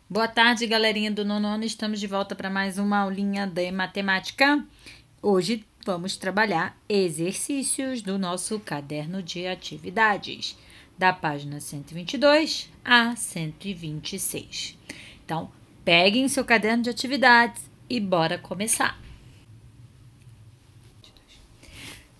Boa tarde, galerinha do nono ano. Estamos de volta para mais uma aulinha de matemática. Hoje vamos trabalhar exercícios do nosso caderno de atividades, da página 122 a 126. Então, peguem seu caderno de atividades e bora começar.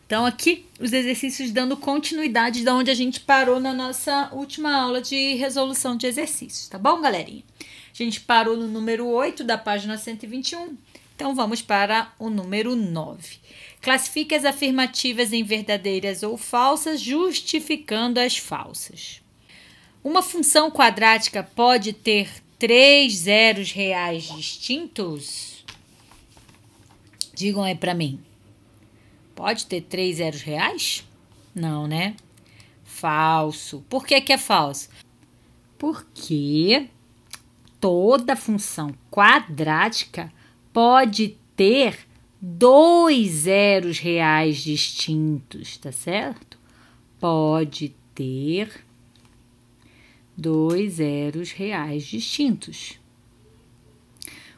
Então, aqui, os exercícios dando continuidade de onde a gente parou na nossa última aula de resolução de exercícios, tá bom, galerinha? A gente parou no número 8 da página 121, então vamos para o número 9. Classifique as afirmativas em verdadeiras ou falsas, justificando as falsas. Uma função quadrática pode ter 3 zeros reais distintos? Digam aí para mim. Pode ter 3 zeros reais? Não, né? Falso. Por que que é falso? Porque toda função quadrática pode ter 2 zeros reais distintos, tá certo? Pode ter 2 zeros reais distintos.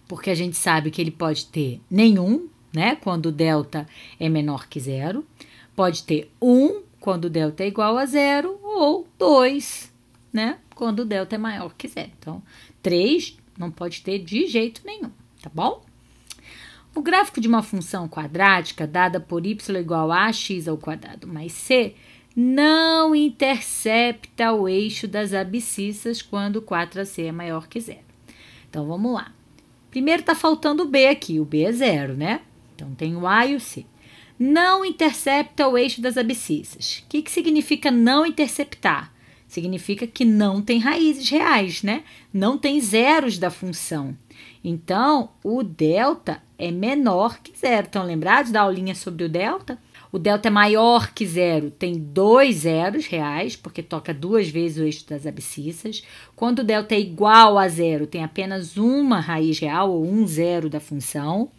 Porque a gente sabe que ele pode ter nenhum, né? Quando o delta é menor que zero. Pode ter 1 quando o delta é igual a zero, ou 2, né? Quando o delta é maior que zero. Então, 3 não pode ter de jeito nenhum, tá bom? O gráfico de uma função quadrática dada por y igual a x ao quadrado mais c não intercepta o eixo das abscissas quando 4ac é maior que zero. Então, vamos lá. Primeiro tá faltando o b aqui, o b é zero, né? Então, tem o A e o C. Não intercepta o eixo das abscissas. O que significa não interceptar? Significa que não tem raízes reais, né? Não tem zeros da função. Então, o delta é menor que zero. Estão lembrados da aulinha sobre o delta? O delta é maior que zero, tem 2 zeros reais, porque toca 2 vezes o eixo das abscissas. Quando o delta é igual a zero, tem apenas uma raiz real, ou um zero da função.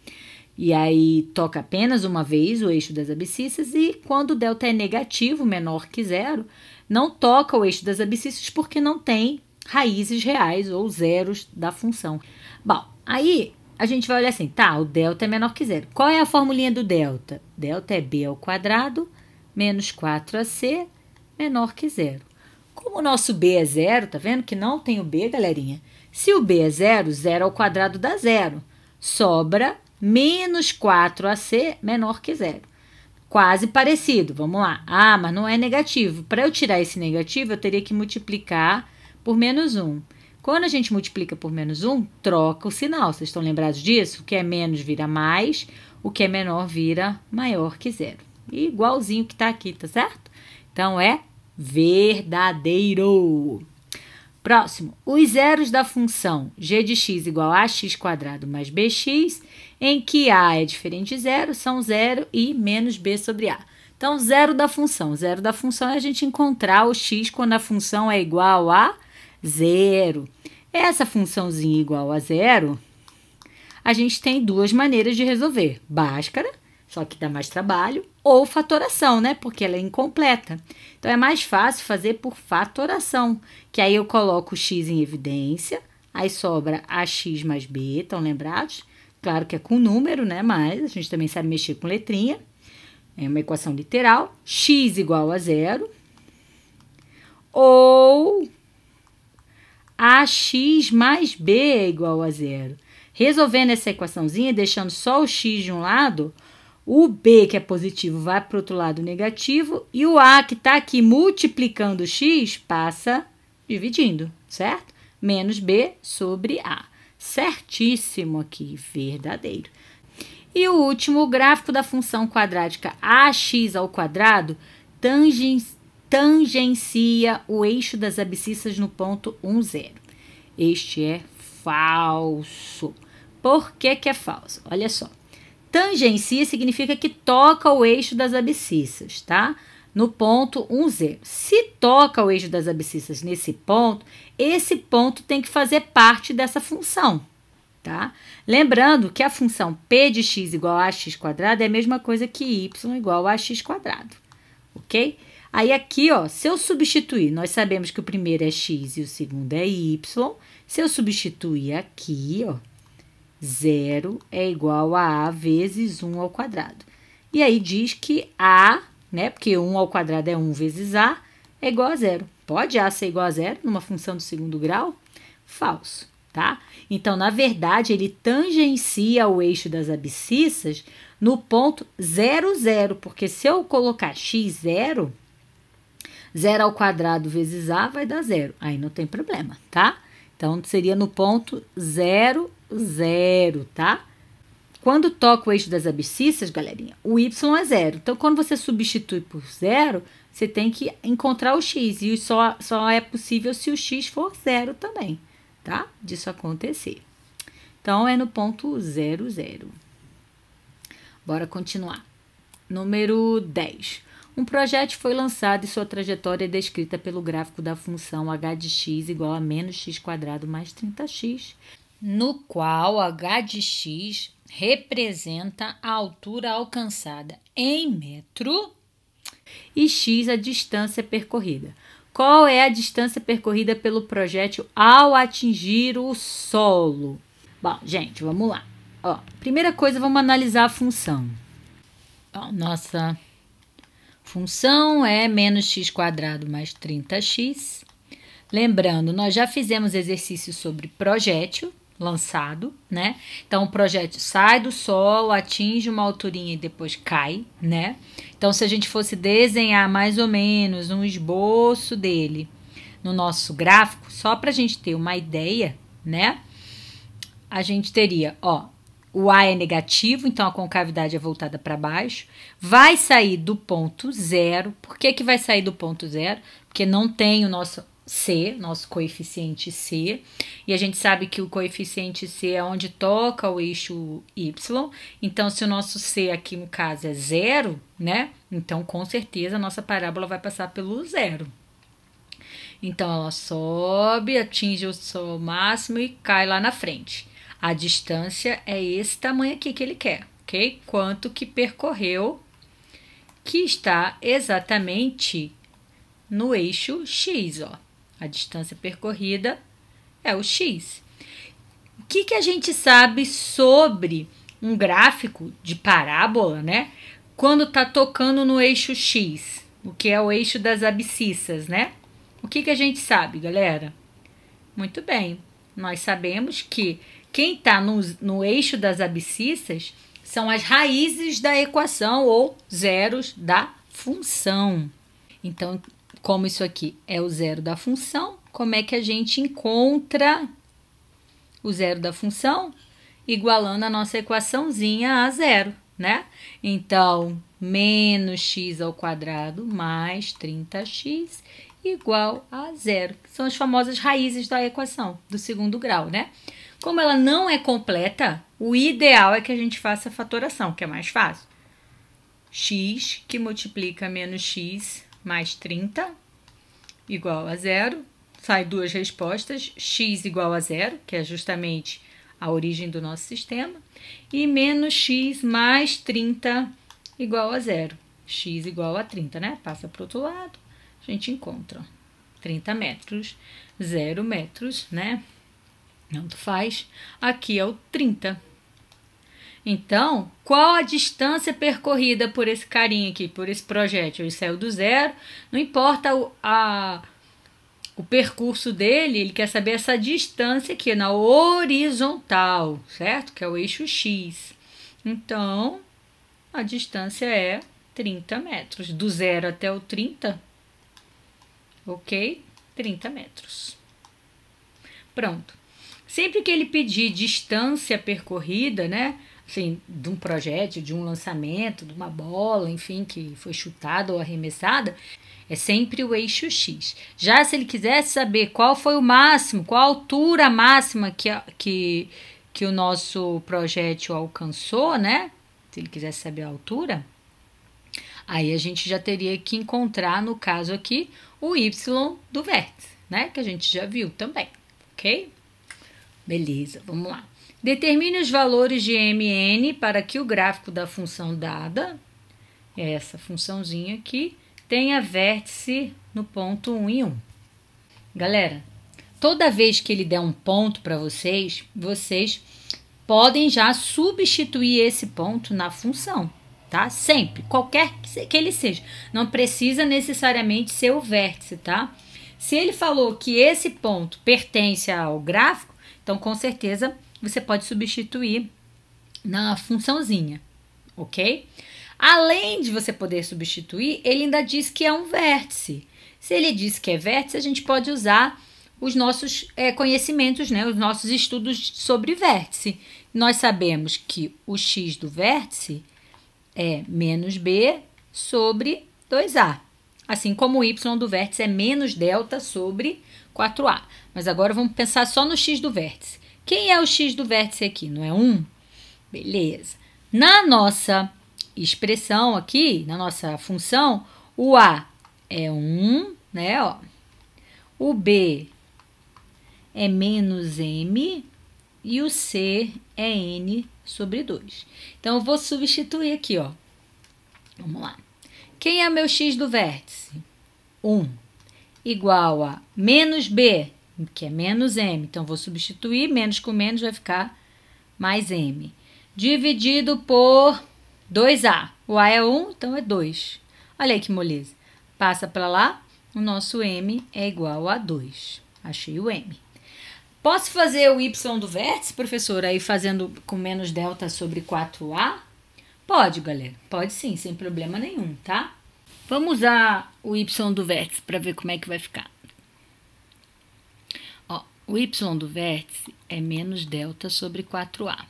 E aí, toca apenas uma vez o eixo das abscissas. E quando o delta é negativo, menor que zero, não toca o eixo das abscissas porque não tem raízes reais ou zeros da função. Bom, aí a gente vai olhar assim, tá, o delta é menor que zero. Qual é a formulinha do delta? Delta é b ao quadrado menos 4ac menor que zero. Como o nosso b é zero, tá vendo que não tem o b, galerinha? Se o b é zero, zero ao quadrado dá zero. Sobra menos 4ac menor que zero. Quase parecido, vamos lá. Ah, mas não é negativo. Para eu tirar esse negativo, eu teria que multiplicar por menos 1. Quando a gente multiplica por menos 1, troca o sinal. Vocês estão lembrados disso? O que é menos vira mais, o que é menor vira maior que zero. Igualzinho que está aqui, tá certo? Então, é verdadeiro. Próximo, os zeros da função g de x igual a x quadrado mais bx, em que a é diferente de zero, são 0 e menos b sobre a. Então, zero da função. Zero da função é a gente encontrar o x quando a função é igual a zero. Essa funçãozinha igual a zero, a gente tem duas maneiras de resolver. Bhaskara, só que dá mais trabalho, ou fatoração, né? Porque ela é incompleta. Então, é mais fácil fazer por fatoração, que aí eu coloco o x em evidência, aí sobra ax mais b, estão lembrados? Claro que é com número, né? Mas a gente também sabe mexer com letrinha. É uma equação literal. X igual a zero. Ou ax mais b é igual a zero. Resolvendo essa equaçãozinha, deixando só o x de um lado, o b, que é positivo, vai para o outro lado negativo, e o a, que está aqui multiplicando o x, passa dividindo, certo? Menos b sobre a. Certíssimo aqui, verdadeiro. E o último, o gráfico da função quadrática ax ao quadrado tangencia o eixo das abscissas no ponto 1, 0. Este é falso. Por que que é falso? Olha só. Tangencia significa que toca o eixo das abscissas, tá? No ponto 1, 0. Se toca o eixo das abscissas nesse ponto, esse ponto tem que fazer parte dessa função, tá? Lembrando que a função p de x igual a x quadrado é a mesma coisa que y igual a x quadrado, ok? Aí aqui, ó, se eu substituir, nós sabemos que o primeiro é x e o segundo é y. Se eu substituir aqui, ó, 0 é igual a a vezes 1 ao quadrado. E aí diz que a, né, porque 1 ao quadrado é 1 vezes a, é igual a 0. Pode a ser igual a 0 numa função do segundo grau? Falso, tá? Então, na verdade, ele tangencia o eixo das abscissas no ponto 0, 0, porque se eu colocar x 0, 0 ao quadrado vezes a vai dar 0. Aí não tem problema, tá? Então, seria no ponto 0, 0, tá? Quando toca o eixo das abscissas, galerinha, o y é 0. Então, quando você substitui por 0, você tem que encontrar o x. E só é possível se o x for 0 também, tá? Disso acontecer. Então, é no ponto 0, 0. Bora continuar. Número 10. Um projétil foi lançado e sua trajetória é descrita pelo gráfico da função h de x igual a menos x² mais 30x, no qual h de x representa a altura alcançada em metro e x a distância percorrida. Qual é a distância percorrida pelo projétil ao atingir o solo? Bom, gente, vamos lá. Ó, primeira coisa, vamos analisar a função. Ó, nossa função é menos x² mais 30x. Lembrando, nós já fizemos exercício sobre projétil lançado, né? Então, o projétil sai do solo, atinge uma alturinha e depois cai, né? Então, se a gente fosse desenhar mais ou menos um esboço dele no nosso gráfico, só para a gente ter uma ideia, né? A gente teria, ó, o A é negativo, então a concavidade é voltada para baixo. Vai sair do ponto 0. Por que que vai sair do ponto 0? Porque não tem o nosso C, nosso coeficiente C. E a gente sabe que o coeficiente C é onde toca o eixo Y. Então, se o nosso C aqui, no caso, é 0, né? Então, com certeza, a nossa parábola vai passar pelo 0. Então, ela sobe, atinge o seu máximo e cai lá na frente. A distância é esse tamanho aqui que ele quer, ok? Quanto que percorreu, que está exatamente no eixo X, ó. A distância percorrida é o X. O que que a gente sabe sobre um gráfico de parábola, né? Quando está tocando no eixo X, o que é o eixo das abscissas, né? O que que a gente sabe, galera? Muito bem, nós sabemos que quem está no eixo das abscissas são as raízes da equação ou zeros da função. Então, como isso aqui é o zero da função, como é que a gente encontra o zero da função? Igualando a nossa equaçãozinha a zero, né? Então, menos x² mais 30x igual a zero. São as famosas raízes da equação do segundo grau, né? Como ela não é completa, o ideal é que a gente faça a fatoração, que é mais fácil. X que multiplica menos x mais 30 igual a zero. Sai duas respostas, x igual a zero, que é justamente a origem do nosso sistema, e menos x mais 30 igual a zero. X igual a 30, né? Passa para o outro lado, a gente encontra 30 metros, 0 metros, né? Tanto faz, aqui é o 30. Então, qual a distância percorrida por esse carinha aqui, por esse projétil? Ele saiu do zero, não importa o percurso dele, ele quer saber essa distância aqui na horizontal, certo? Que é o eixo X. Então, a distância é 30 metros. Do 0 até o 30, ok? 30 metros. Pronto. Sempre que ele pedir distância percorrida, né? Assim, de um projétil, de um lançamento, de uma bola, enfim, que foi chutada ou arremessada, é sempre o eixo X. Já se ele quisesse saber qual foi o máximo, qual a altura máxima que o nosso projétil alcançou, né? Se ele quisesse saber a altura, aí a gente já teria que encontrar, no caso aqui, o Y do vértice, né? Que a gente já viu também, ok? Beleza, vamos lá. Determine os valores de mn para que o gráfico da função dada, essa funçãozinha aqui, tenha vértice no ponto 1 e 1. Galera, toda vez que ele der um ponto para vocês, vocês podem já substituir esse ponto na função, tá? Sempre, qualquer que ele seja. Não precisa necessariamente ser o vértice, tá? Se ele falou que esse ponto pertence ao gráfico, então com certeza você pode substituir na funçãozinha, ok? Além de você poder substituir, ele ainda diz que é um vértice. Se ele diz que é vértice, a gente pode usar os nossos conhecimentos, né? Os nossos estudos sobre vértice. Nós sabemos que o x do vértice é menos b sobre 2a. Assim como o y do vértice é menos delta sobre 4a. Mas agora vamos pensar só no x do vértice. Quem é o x do vértice aqui? Não é 1? Beleza. Na nossa expressão aqui, na nossa função, o a é 1, né? Ó. O b é menos m e o c é n sobre 2. Então, eu vou substituir aqui, ó. Vamos lá. Quem é meu x do vértice? 1 igual a menos b, que é menos m. Então, vou substituir, menos com menos vai ficar mais m. Dividido por 2a. O a é 1, então é 2. Olha aí que moleza. Passa para lá, o nosso m é igual a 2. Achei o m. Posso fazer o y do vértice, professora, aí fazendo com menos delta sobre 4a? Pode, galera. Pode sim, sem problema nenhum, tá? Vamos usar o y do vértice para ver como é que vai ficar. Ó, o y do vértice é menos delta sobre 4a.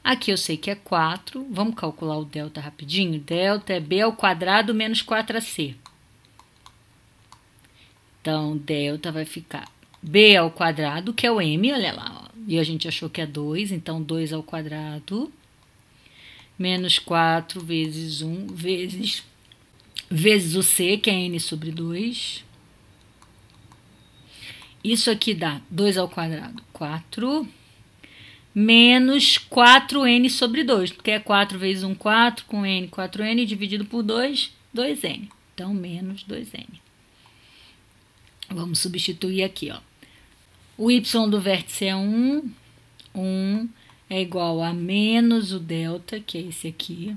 Aqui eu sei que é 4. Vamos calcular o delta rapidinho? Delta é b ao quadrado menos 4ac. Então, delta vai ficar b ao quadrado, que é o m, olha lá. Ó. E a gente achou que é 2, então 2 ao quadrado. Menos 4 vezes 1 vezes o c, que é n sobre 2. Isso aqui dá 2 ao quadrado, 4. Menos 4n sobre 2, porque é 4 vezes 1, 4, com n, 4n, dividido por 2, 2n. Então, menos 2n. Vamos substituir aqui, ó. O y do vértice é 1. 1 é igual a menos o delta, que é esse aqui.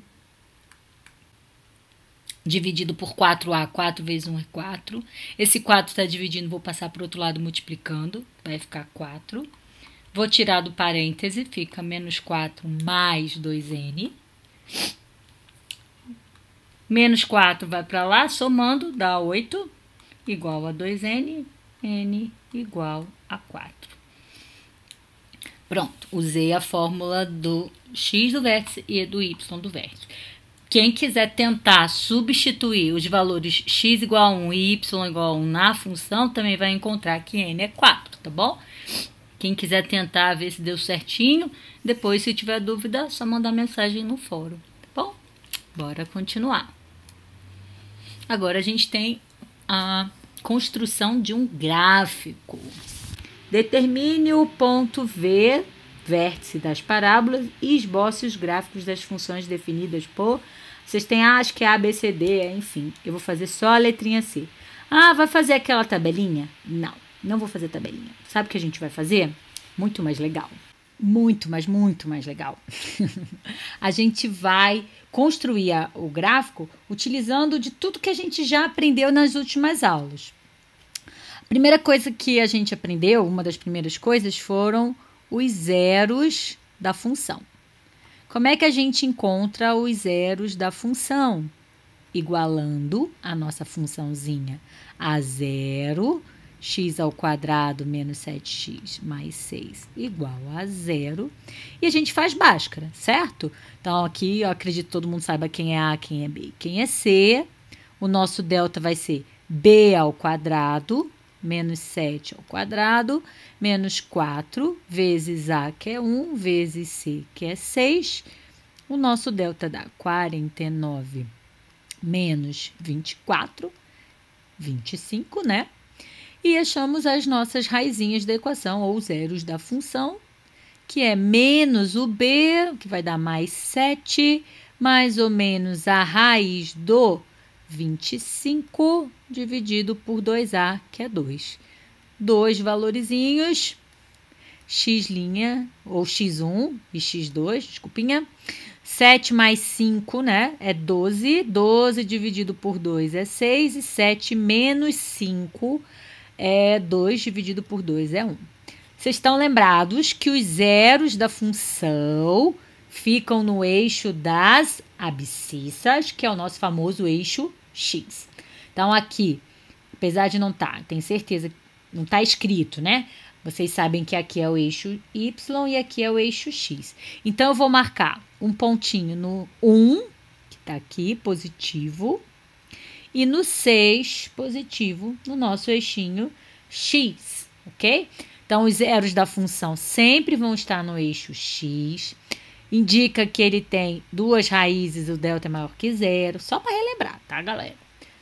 Dividido por 4a, 4 vezes 1 é 4. Esse 4 está dividindo, vou passar para o outro lado multiplicando, vai ficar 4. Vou tirar do parêntese, fica menos 4 mais 2n. Menos 4 vai para lá, somando, dá 8, igual a 2n, n igual a 4. Pronto, usei a fórmula do x do vértice e do y do vértice. Quem quiser tentar substituir os valores x igual a 1 e y igual a 1 na função, também vai encontrar que n é 4, tá bom? Quem quiser tentar ver se deu certinho, depois, se tiver dúvida, é só mandar mensagem no fórum, tá bom? Bora continuar. Agora, a gente tem a construção de um gráfico. Determine o ponto V, vértice das parábolas, e esboce os gráficos das funções definidas por... Vocês têm, acho que é A, B, C, D, enfim. Eu vou fazer só a letrinha C. Ah, vai fazer aquela tabelinha? Não. Não vou fazer tabelinha. Sabe o que a gente vai fazer? Muito mais legal. Muito, mas muito mais legal. A gente vai construir o gráfico utilizando de tudo que a gente já aprendeu nas últimas aulas. A primeira coisa que a gente aprendeu, uma das primeiras coisas, foram os zeros da função. Como é que a gente encontra os zeros da função? Igualando a nossa funçãozinha a zero, x ao quadrado menos 7x mais 6 igual a zero. E a gente faz Bhaskara, certo? Então, aqui eu acredito que todo mundo saiba quem é A, quem é B e quem é C. O nosso delta vai ser b ao quadrado menos 7 ao quadrado menos 4 vezes A, que é 1, vezes C, que é 6. O nosso delta dá 49 menos 24, 25, né? E achamos as nossas raizinhas da equação, ou zeros da função, que é menos o b, que vai dar mais 7, mais ou menos a raiz do 25 dividido por 2A, que é 2. Dois valorizinhos, x', ou x1 e x2, desculpinha. 7 mais 5, né, é 12. 12 dividido por 2 é 6. E 7 menos 5 é 2 dividido por 2 é 1. Vocês estão lembrados que os zeros da função ficam no eixo das abscissas, que é o nosso famoso eixo x. Então, aqui, apesar de não estar, tenho certeza que não está escrito, né? Vocês sabem que aqui é o eixo y e aqui é o eixo x. Então, eu vou marcar um pontinho no 1, que está aqui, positivo, e no 6, positivo, no nosso eixinho x, ok? Então, os zeros da função sempre vão estar no eixo x. Indica que ele tem duas raízes, o delta é maior que zero. Só para relembrar, tá, galera?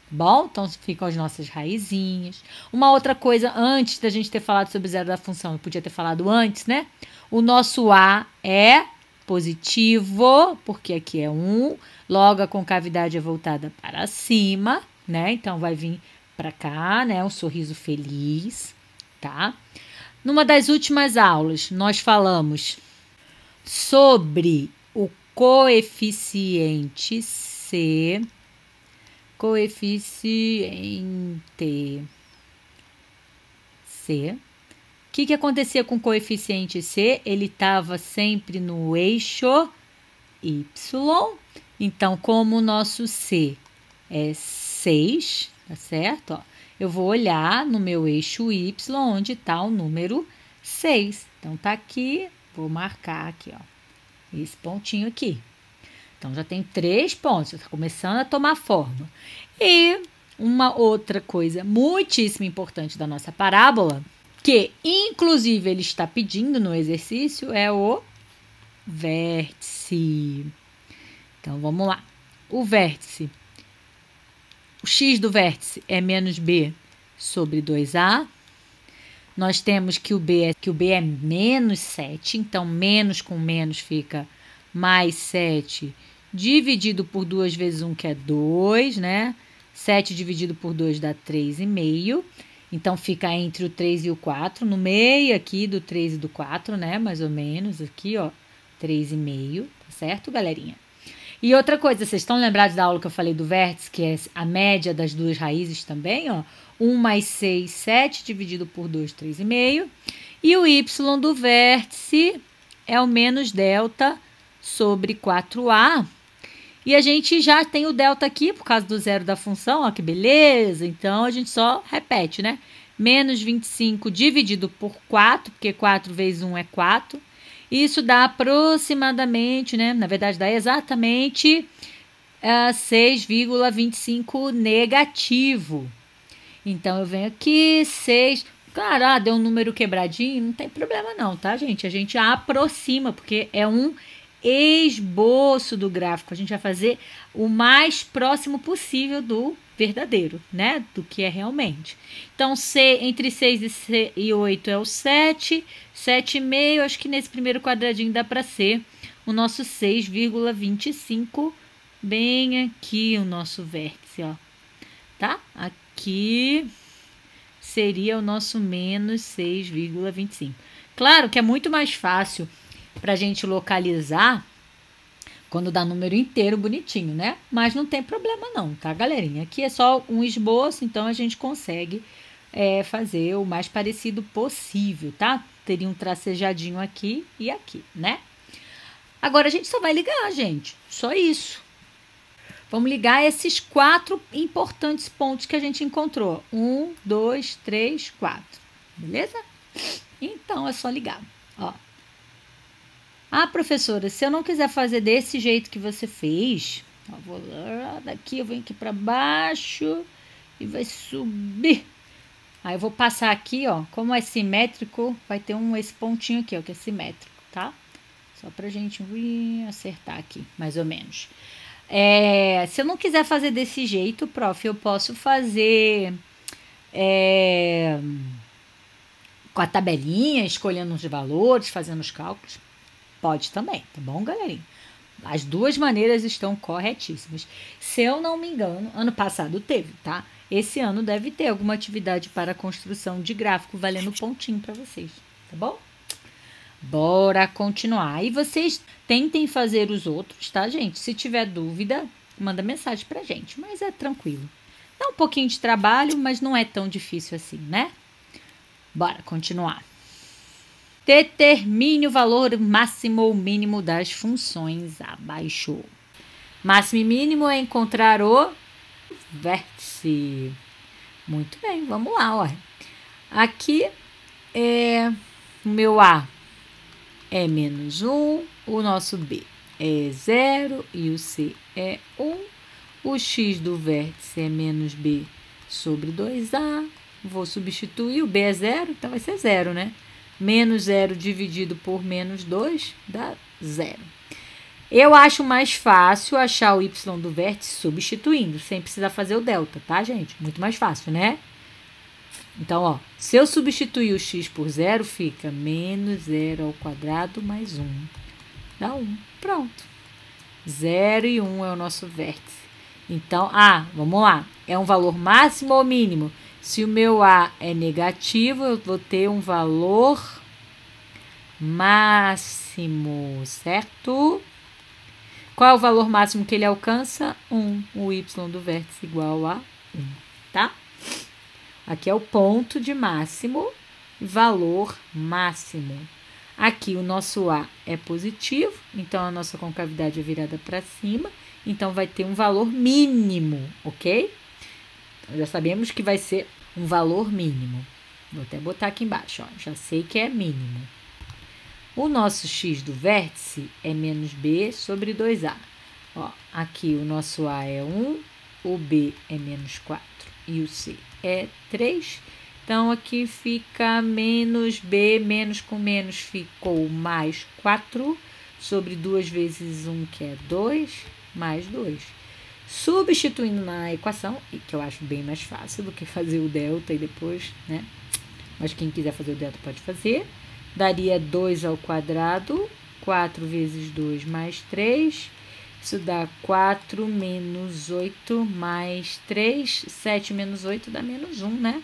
Bom, então ficam as nossas raizinhas. Uma outra coisa, antes da gente ter falado sobre o zero da função, eu podia ter falado antes, né? O nosso A é positivo, porque aqui é 1. Logo, a concavidade é voltada para cima, né? Então, vai vir para cá, né? Um sorriso feliz, tá? Numa das últimas aulas, nós falamos sobre o coeficiente C. Coeficiente C. O que acontecia com o coeficiente C? Ele estava sempre no eixo Y. Então, como o nosso C é 6, tá certo? Ó, eu vou olhar no meu eixo Y, onde está o número 6. Então, tá aqui, vou marcar aqui, ó, esse pontinho aqui. Então, já tem 3 pontos, está começando a tomar forma. E uma outra coisa muitíssimo importante da nossa parábola, que inclusive ele está pedindo no exercício, é o vértice. Então, vamos lá. O vértice, o x do vértice é menos b sobre 2a. Nós temos que o b é menos 7, então menos com menos fica mais 7 dividido por 2 vezes 1, que é 2, né? 7 dividido por 2 dá 3,5. Então, fica entre o 3 e o 4, no meio aqui do 3 e do 4, né? Mais ou menos aqui, ó, 3,5, tá certo, galerinha? E outra coisa, vocês estão lembrados da aula que eu falei do vértice, que é a média das duas raízes também, ó? 1 mais 6, 7 dividido por 2, 3,5. E o y do vértice é o menos delta sobre 4a. E a gente já tem o delta aqui, por causa do zero da função, ó, que beleza. Então, a gente só repete, né? Menos 25 dividido por 4, porque 4 vezes 1 é 4. Isso dá aproximadamente, né? Na verdade, dá exatamente 6,25 negativo. Então, eu venho aqui, 6... Claro, deu um número quebradinho, não tem problema não, tá, gente? A gente aproxima, porque é um esboço do gráfico. A gente vai fazer o mais próximo possível do verdadeiro, né? Do que é realmente. Então, entre 6 e 8 é o 7. 7,5, acho que nesse primeiro quadradinho dá para ser o nosso 6,25. Bem aqui o nosso vértice, ó. Tá? Aqui seria o nosso menos 6,25. Claro que é muito mais fácil para a gente localizar quando dá número inteiro bonitinho, né? Mas não tem problema não, tá, galerinha? Aqui é só um esboço, então a gente consegue fazer o mais parecido possível, tá? Teria um tracejadinho aqui e aqui, né? Agora a gente só vai ligar, gente. Só isso. Vamos ligar esses 4 importantes pontos que a gente encontrou. 1, 2, 3, 4. Beleza? Então, é só ligar. Ó. Ah, professora, se eu não quiser fazer desse jeito que você fez, ó, vou lá, daqui eu venho aqui para baixo e vai subir. Aí eu vou passar aqui, ó, como é simétrico, vai ter esse pontinho aqui, ó, que é simétrico, tá? Só pra gente acertar aqui, mais ou menos. Se eu não quiser fazer desse jeito, prof, eu posso fazer com a tabelinha, escolhendo os valores, fazendo os cálculos. Pode também, tá bom, galerinha? As duas maneiras estão corretíssimas. Se eu não me engano, ano passado teve, tá? Esse ano deve ter alguma atividade para construção de gráfico valendo pontinho para vocês, tá bom? Bora continuar. E vocês tentem fazer os outros, tá, gente? Se tiver dúvida, manda mensagem pra gente, mas é tranquilo. Dá um pouquinho de trabalho, mas não é tão difícil assim, né? Bora continuar. Determine o valor máximo ou mínimo das funções abaixo. Máximo e mínimo é encontrar o vértice. Muito bem, vamos lá, ó. Aqui o meu A é -1, o nosso B é 0 e o C é 1. O x do vértice é -b sobre 2A. Vou substituir, o B é 0, então vai ser 0, né? -0 dividido por -2 dá 0. Eu acho mais fácil achar o y do vértice substituindo, sem precisar fazer o delta, tá, gente? Muito mais fácil, né? Então, ó, se eu substituir o x por 0, fica -0² mais 1. Dá 1. Pronto. 0 e 1 é o nosso vértice. Então, vamos lá. É um valor máximo ou mínimo? Se o meu A é negativo, eu vou ter um valor máximo, certo? Qual é o valor máximo que ele alcança? 1. O y do vértice igual a 1, tá? Aqui é o ponto de máximo, valor máximo. Aqui o nosso A é positivo, então a nossa concavidade é virada para cima, então vai ter um valor mínimo, ok? Já sabemos que vai ser um valor mínimo. Vou até botar aqui embaixo, ó, já sei que é mínimo. O nosso x do vértice é -b sobre 2A. Ó, aqui o nosso A é 1, o B é -4 e o C é 3. Então, aqui fica -b, menos com menos ficou mais 4, sobre 2 vezes 1, que é 2, mais 2. Substituindo na equação, que eu acho bem mais fácil do que fazer o delta e depois, né? Mas quem quiser fazer o delta pode fazer. Daria 2², 4 vezes 2 mais 3. Isso dá 4 menos 8 mais 3. 7 menos 8 dá -1, né?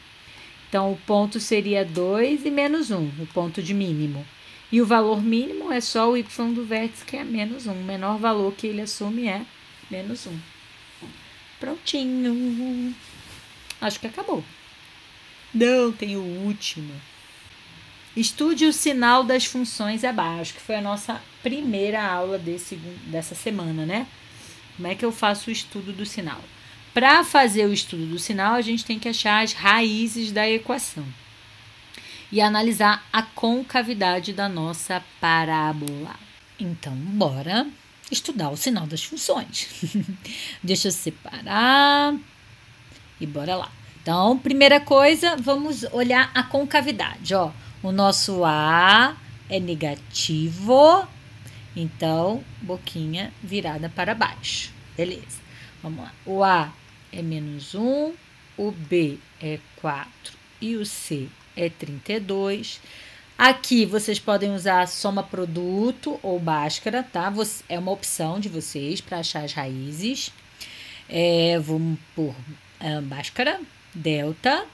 Então, o ponto seria 2 e -1, o ponto de mínimo. E o valor mínimo é só o y do vértice, que é -1. O menor valor que ele assume é -1. Prontinho. Acho que acabou. Não, tem o último. Estude o sinal das funções abaixo, que foi a nossa primeira aula dessa semana, né? Como é que eu faço o estudo do sinal? Para fazer o estudo do sinal, a gente tem que achar as raízes da equação e analisar a concavidade da nossa parábola. Então, bora estudar o sinal das funções. Deixa eu separar e bora lá. Então, primeira coisa, vamos olhar a concavidade, ó. O nosso A é negativo, então, boquinha virada para baixo. Beleza, vamos lá. O A é -1, o B é 4 e o C é 32. Aqui, vocês podem usar soma produto ou Bhaskara, tá? É uma opção de vocês para achar as raízes. Vamos por Bhaskara, delta.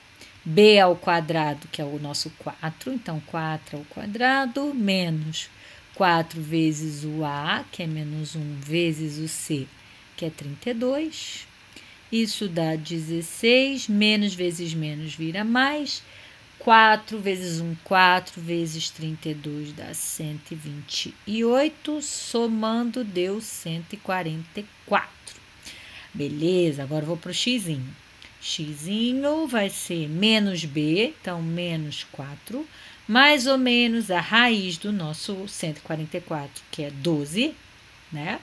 B², que é o nosso 4, então 4² menos 4 vezes o A, que é -1, vezes o C, que é 32. Isso dá 16, menos vezes menos vira mais. 4 vezes 1, 4 vezes 32 dá 128, somando deu 144. Beleza, agora eu vou para o xzinho. Xzinho vai ser -b, então -4, mais ou menos a raiz do nosso 144, que é 12, né?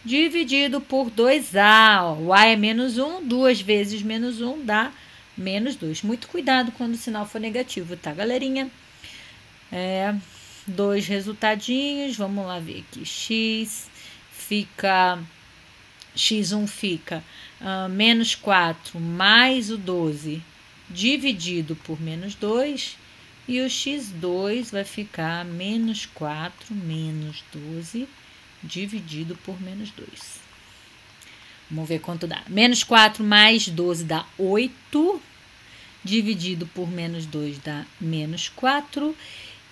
Dividido por 2A, ó, o A é -1, 2 vezes -1 dá -2. Muito cuidado quando o sinal for negativo, tá, galerinha? Dois resultadinhos, vamos lá ver aqui. X1 fica -4 mais o 12 dividido por -2, e o x2 vai ficar -4 menos 12 dividido por menos 2. Vamos ver quanto dá. Menos 4 mais 12 dá 8. Dividido por menos 2 dá menos 4.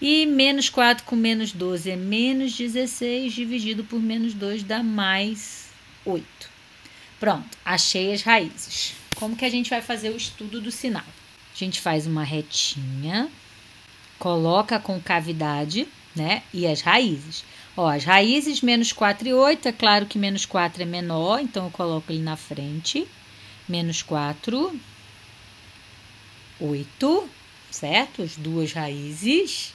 E menos 4 com menos 12 é menos 16. Dividido por menos 2 dá mais 8. Pronto, achei as raízes. Como que a gente vai fazer o estudo do sinal? A gente faz uma retinha, coloca a concavidade, né? E as raízes. Ó, as raízes, menos 4 e 8, é claro que menos 4 é menor, então eu coloco ele na frente. Menos 4, 8, certo? As duas raízes.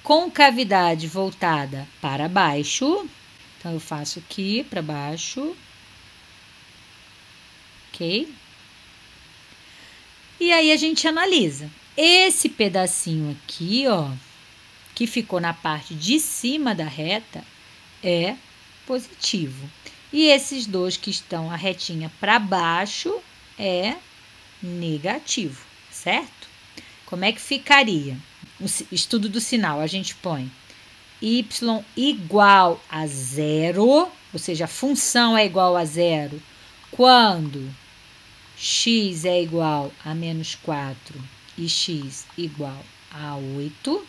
Concavidade voltada para baixo. Então, eu faço aqui para baixo. Ok? E aí, a gente analisa. Esse pedacinho aqui, ó, que ficou na parte de cima da reta, é positivo. E esses dois que estão a retinha para baixo é negativo, certo? Como é que ficaria? O estudo do sinal, a gente põe y igual a 0, ou seja, a função é igual a 0 quando x é igual a menos 4 e x igual a 8.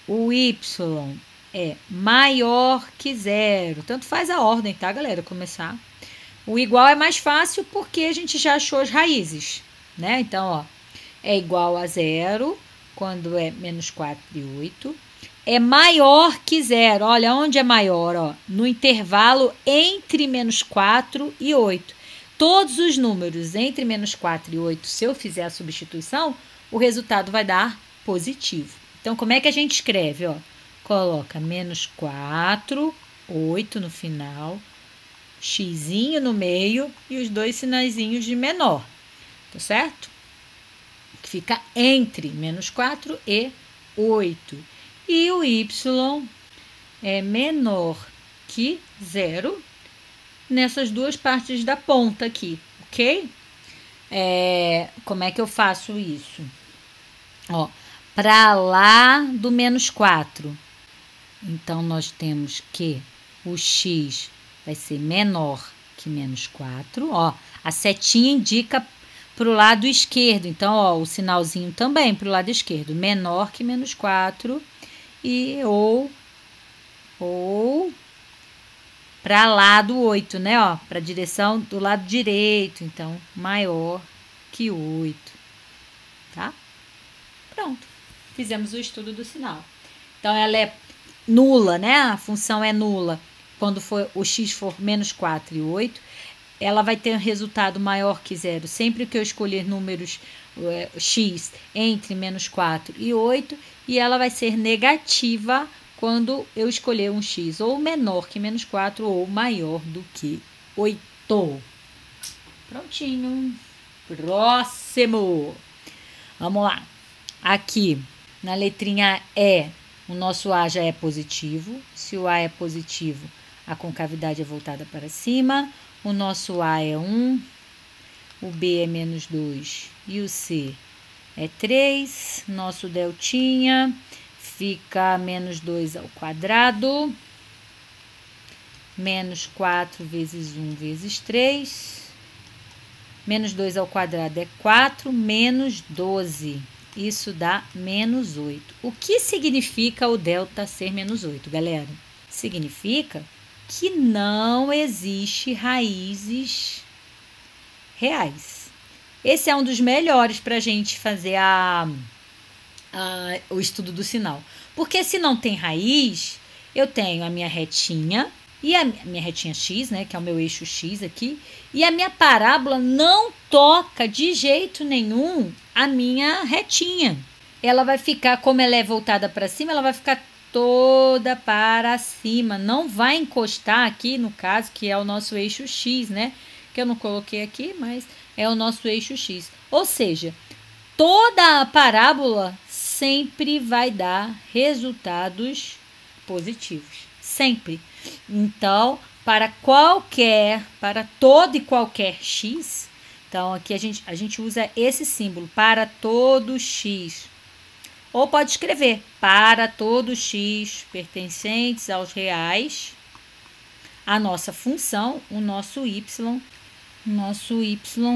O y é maior que 0. Tanto faz a ordem, tá, galera? Começar. O igual é mais fácil porque a gente já achou as raízes, né? Então, ó, é igual a 0 quando é menos 4 e 8. É maior que 0. Olha, onde é maior? Ó, no intervalo entre menos 4 e 8. Todos os números entre menos 4 e 8, se eu fizer a substituição, o resultado vai dar positivo. Então, como é que a gente escreve? Ó, coloca menos 4, 8 no final, xzinho no meio e os dois sinaizinhos de menor, tá certo? Que fica entre menos 4 e 8. E o y é menor que 0 nessas duas partes da ponta aqui, ok? Como é que eu faço isso? Ó, para lá do menos 4. Então, nós temos que o x vai ser menor que menos 4. Ó, a setinha indica para o lado esquerdo. Então, ó, o sinalzinho também para o lado esquerdo. Menor que menos 4 e ou para lá do 8, né? Ó, para a direção do lado direito. Então, maior que 8. Tá? Pronto. Fizemos o estudo do sinal. Então, ela é nula, né? A função é nula. Quando o x for menos 4 e 8, ela vai ter um resultado maior que 0. Sempre que eu escolher números x entre menos 4 e 8, e ela vai ser negativa quando eu escolher um x ou menor que menos 4 ou maior do que 8. Prontinho. Próximo. Vamos lá. Aqui, na letrinha E, o nosso A já é positivo. Se o A é positivo, a concavidade é voltada para cima. O nosso A é 1, o B é menos 2 e o C é 3. Nosso deltinha fica menos 2 ao quadrado, menos 4 vezes 1 vezes 3. Menos 2 ao quadrado é 4, menos 12. Isso dá menos 8. O que significa o delta ser menos 8, galera? Significa que não existe raízes reais. Esse é um dos melhores para a gente fazer o estudo do sinal. Porque se não tem raiz, eu tenho a minha retinha, e a minha retinha x, né, que é o meu eixo x aqui, e a minha parábola não toca de jeito nenhum a minha retinha. Ela vai ficar, como ela é voltada para cima, ela vai ficar toda para cima. Não vai encostar aqui, no caso, que é o nosso eixo x, né? Que eu não coloquei aqui, mas é o nosso eixo x. Ou seja, toda a parábola sempre vai dar resultados positivos. Sempre. Então, para todo e qualquer x, então aqui a gente usa esse símbolo, para todo x, Ou pode escrever para todo x pertencentes aos reais, a nossa função, o nosso y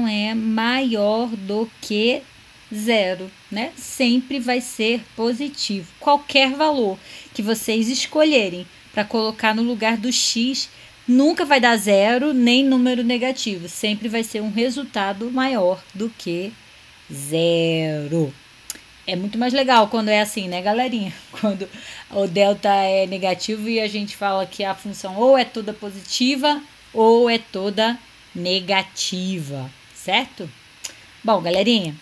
é maior do que 0, né? Sempre vai ser positivo. Qualquer valor que vocês escolherem para colocar no lugar do x nunca vai dar 0 nem número negativo. Sempre vai ser um resultado maior do que 0. É muito mais legal quando é assim, né, galerinha? Quando o delta é negativo e a gente fala que a função ou é toda positiva ou é toda negativa, certo? Bom, galerinha,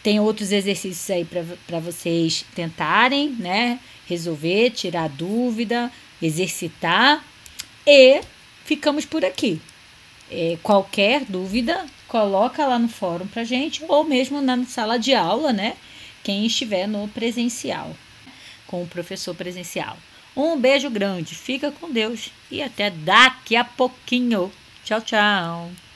tem outros exercícios aí para vocês tentarem, né? Resolver, tirar dúvida, exercitar. E ficamos por aqui. Qualquer dúvida, coloca lá no fórum pra gente, ou mesmo na sala de aula, né? Quem estiver no presencial, com o professor presencial. Um beijo grande, fica com Deus e até daqui a pouquinho. Tchau, tchau.